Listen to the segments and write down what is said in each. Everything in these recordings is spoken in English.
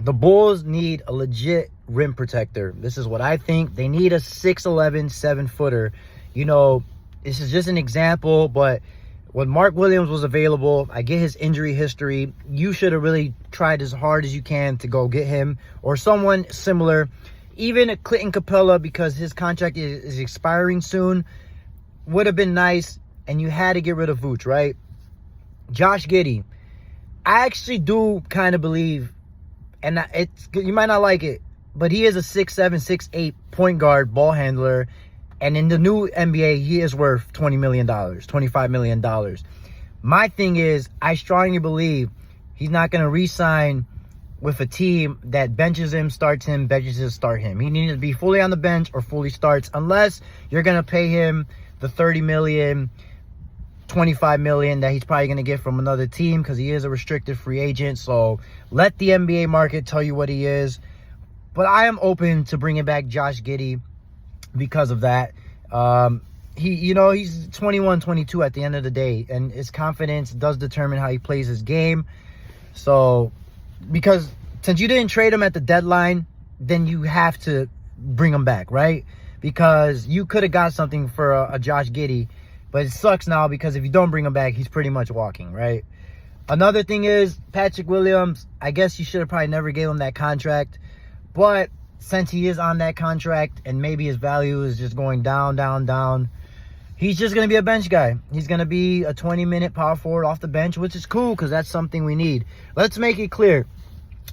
The Bulls need a legit rim protector. This is what I think. They need a 6'11", 7-footer. You know, this is just an example, but when Mark Williams was available, I get his injury history. You should have really tried as hard as you can to go get him or someone similar. Even a Clinton Capella, because his contract is expiring soon, would have been nice, and you had to get rid of Vooch, right? Josh Giddey. I actually do kind of believe, and you might not like it, but he is a 6'7", 6'8" point guard, ball handler, and in the new NBA, he is worth $20 million, $25 million. My thing is, I strongly believe he's not going to re-sign with a team that benches him, starts him, benches him, start him. He needs to be fully on the bench or fully starts, unless you're going to pay him the $30 million, $25 million that he's probably going to get from another team, because he is a restricted free agent. So let the NBA market tell you what he is. But I am open to bringing back Josh Giddey because of that. He's 21, 22 at the end of the day, and his confidence does determine how he plays his game. So, because since you didn't trade him at the deadline, then you have to bring him back, right? Because you could have got something for a Josh Giddey, but it sucks now because if you don't bring him back, he's pretty much walking, right? Another thing is, Patrick Williams, I guess you should have probably never gave him that contract, but since he is on that contract and maybe his value is just going down, down, down, he's just going to be a bench guy. He's going to be a 20-minute power forward off the bench, which is cool because that's something we need. Let's make it clear.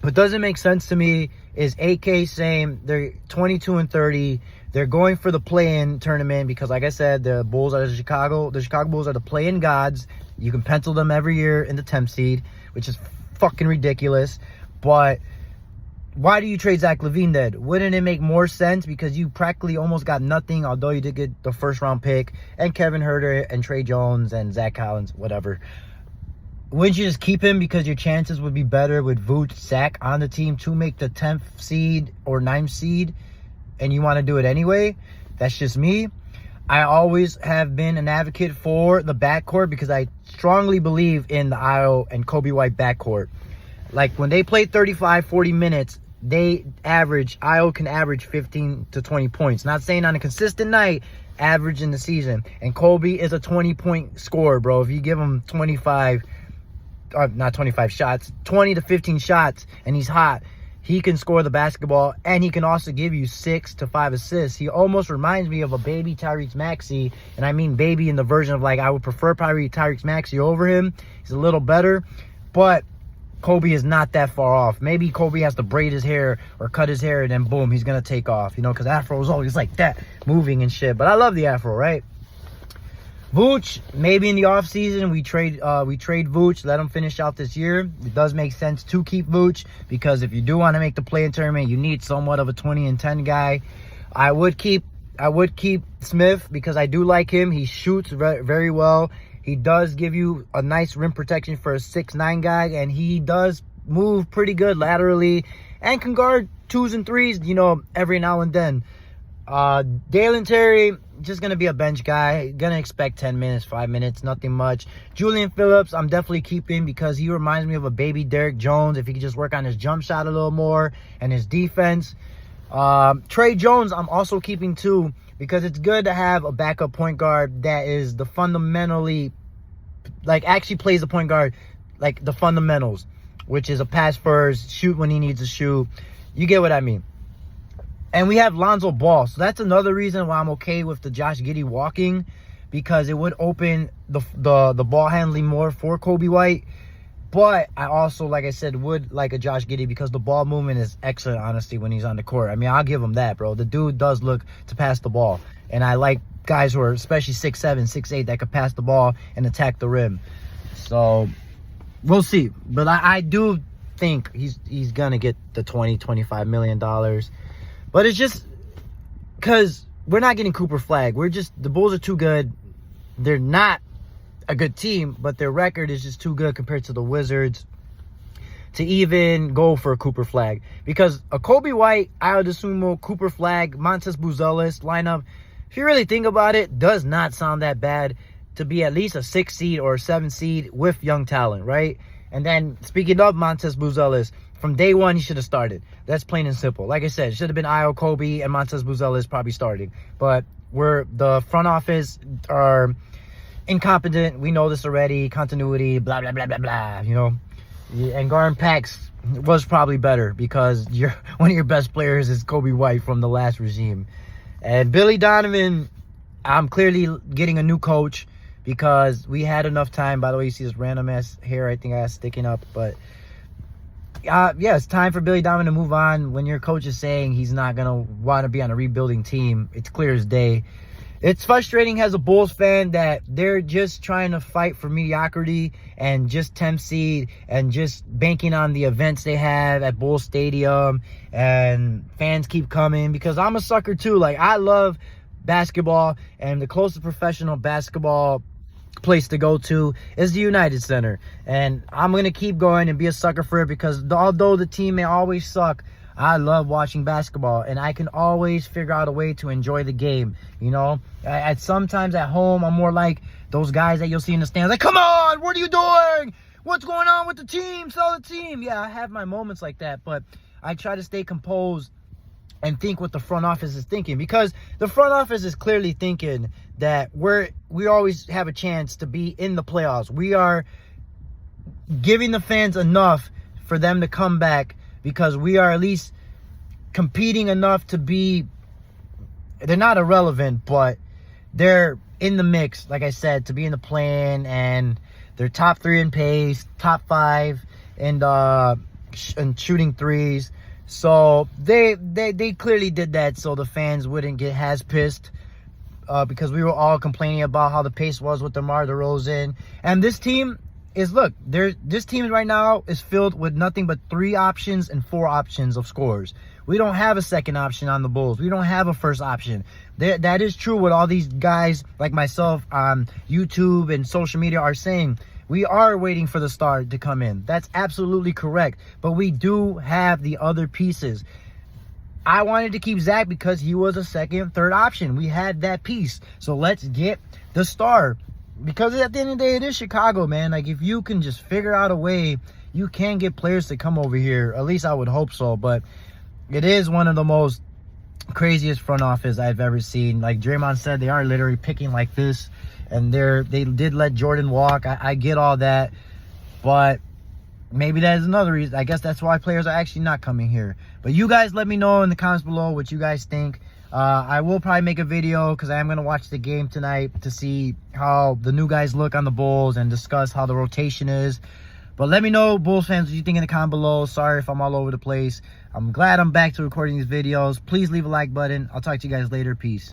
What doesn't make sense to me is AK saying they're 22-30. They're going for the play-in tournament because, like I said, the Bulls are the Chicago Bulls are the play-in gods. You can pencil them every year in the 10th seed, which is fucking ridiculous. But why do you trade Zach LaVine then? Wouldn't it make more sense because you practically almost got nothing, although you did get the first-round pick and Kevin Huerter and Trey Jones and Zach Collins, whatever. Wouldn't you just keep him because your chances would be better with Vooch, Zach on the team to make the 10th seed or 9th seed, and you want to do it anyway? That's just me. I always have been an advocate for the backcourt because I strongly believe in the Ayo and Kobe White backcourt. Like when they play 35, 40 minutes, Ayo can average 15 to 20 points. Not saying on a consistent night, average in the season. And Kobe is a 20-point scorer, bro. If you give him 25 shots, 20 to 15 shots, and he's hot, he can score the basketball, and he can also give you 6 to 5 assists. He almost reminds me of a baby Tyrese Maxey, and I mean baby in the version of like I would prefer probably Tyrese Maxey over him. He's a little better, but Kobe is not that far off. Maybe Kobe has to braid his hair or cut his hair, and then boom, he's going to take off, because Afro is always like that, moving and shit. But I love the Afro, right? Vooch, maybe in the offseason we trade Vooch, let him finish out this year. It does make sense to keep Vooch because if you do want to make the play-in tournament, you need somewhat of a 20-10 guy. I would keep Smith because I do like him. He shoots very well. He does give you a nice rim protection for a 6'9" guy, and he does move pretty good laterally and can guard 2s and 3s, every now and then. Dalen Terry, just going to be a bench guy. Going to expect 10 minutes, 5 minutes, nothing much. Julian Phillips, I'm definitely keeping because he reminds me of a baby Derrick Jones if he could just work on his jump shot a little more and his defense. Trey Jones, I'm also keeping too because it's good to have a backup point guard that is the fundamentally, actually plays the point guard, the fundamentals, which is a pass first, shoot when he needs to shoot. You get what I mean. And we have Lonzo Ball. So that's another reason why I'm okay with the Josh Giddey walking, because it would open the ball handling more for Kobe White. But I also, like I said, would like a Josh Giddey because the ball movement is excellent, honestly, when he's on the court. I mean, I'll give him that, bro. The dude does look to pass the ball. And I like guys who are especially 6'7", 6'8", that could pass the ball and attack the rim. So we'll see. But I do think he's going to get the $20-25 million. But it's just because we're not getting Cooper Flag. The Bulls are too good. They're not a good team, but their record is just too good compared to the Wizards to even go for a Cooper Flag. Because a Kobe White, Ayo Dosunmu, Cooper Flag, Montez Buzelis lineup, if you really think about it, does not sound that bad to be at least a 6 seed or a 7 seed with young talent, right? And then, speaking of Montez Buzelis, from day one, he should have started. That's plain and simple. Like I said, it should have been Io, Kobe, and Montez Buzela is probably starting. But the front office are incompetent. We know this already. Continuity, blah, blah, blah, blah, blah, you know. And Garden Pax was probably better because one of your best players is Kobe White from the last regime. And Billy Donovan, I'm clearly getting a new coach because we had enough time. By the way, you see this random ass hair I think I have sticking up. But yeah, it's time for Billy Donovan to move on. When your coach is saying he's not going to want to be on a rebuilding team, it's clear as day. It's frustrating as a Bulls fan that they're just trying to fight for mediocrity and just temp seed and just banking on the events they have at Bulls Stadium, and fans keep coming because I'm a sucker too. Like, I love basketball, and the closest professional basketball place to go to is the United Center, and I'm gonna keep going and be a sucker for it because although the team may always suck, I love watching basketball, and I can always figure out a way to enjoy the game. You know, sometimes at home, I'm more like those guys that you'll see in the stands, like, come on, what are you doing? What's going on with the team? Sell the team. Yeah, I have my moments like that, but I try to stay composed and think what the front office is thinking, because the front office is clearly thinking that we always have a chance to be in the playoffs. We are giving the fans enough for them to come back, because we are at least competing enough to be, they're not irrelevant, but they're in the mix, like I said, to be in the play-in, and they're top 3 in pace, top 5 and shooting threes. So they clearly did that so the fans wouldn't get as pissed, because we were all complaining about how the pace was with DeMar DeRozan. And this team is, look, this team right now is filled with nothing but 3 options and 4 options of scorers. We don't have a second option on the Bulls. We don't have a first option. That is true what all these guys like myself on YouTube and social media are saying. We are waiting for the star to come in. That's absolutely correct. But we do have the other pieces. I wanted to keep Zach because he was a second, third option. We had that piece. So let's get the star. Because at the end of the day, it is Chicago, man. Like, if you can just figure out a way, you can get players to come over here. At least I would hope so. But it is one of the most craziest front office I've ever seen. Like Draymond said, they are literally picking like this. And they did let Jordan walk. I get all that. But maybe that is another reason. I guess that's why players are actually not coming here. But you guys let me know in the comments below what you guys think. I will probably make a video because I am going to watch the game tonight to see how the new guys look on the Bulls and discuss how the rotation is. But let me know, Bulls fans, what you think in the comment below. Sorry if I'm all over the place. I'm glad I'm back to recording these videos. Please leave a like button. I'll talk to you guys later. Peace.